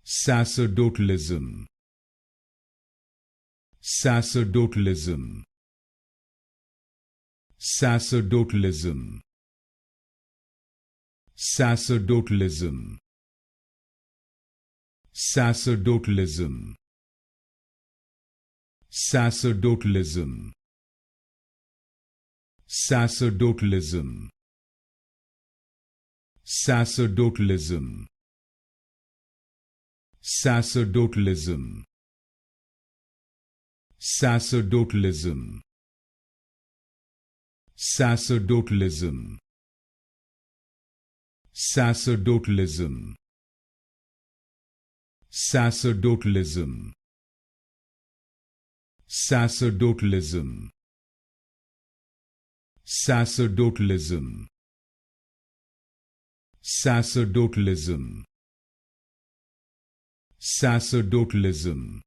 Sacerdotalism. Sacerdotalism. Sacerdotalism. Sacerdotalism. Sacerdotalism. Sacerdotalism. Sacerdotalism. Sacerdotalism. Sacerdotalism. Sacerdotalism. Sacerdotalism. Sacerdotalism. Sacerdotalism. Sacerdotalism. Sacerdotalism. Sacerdotalism. Sacerdotalism.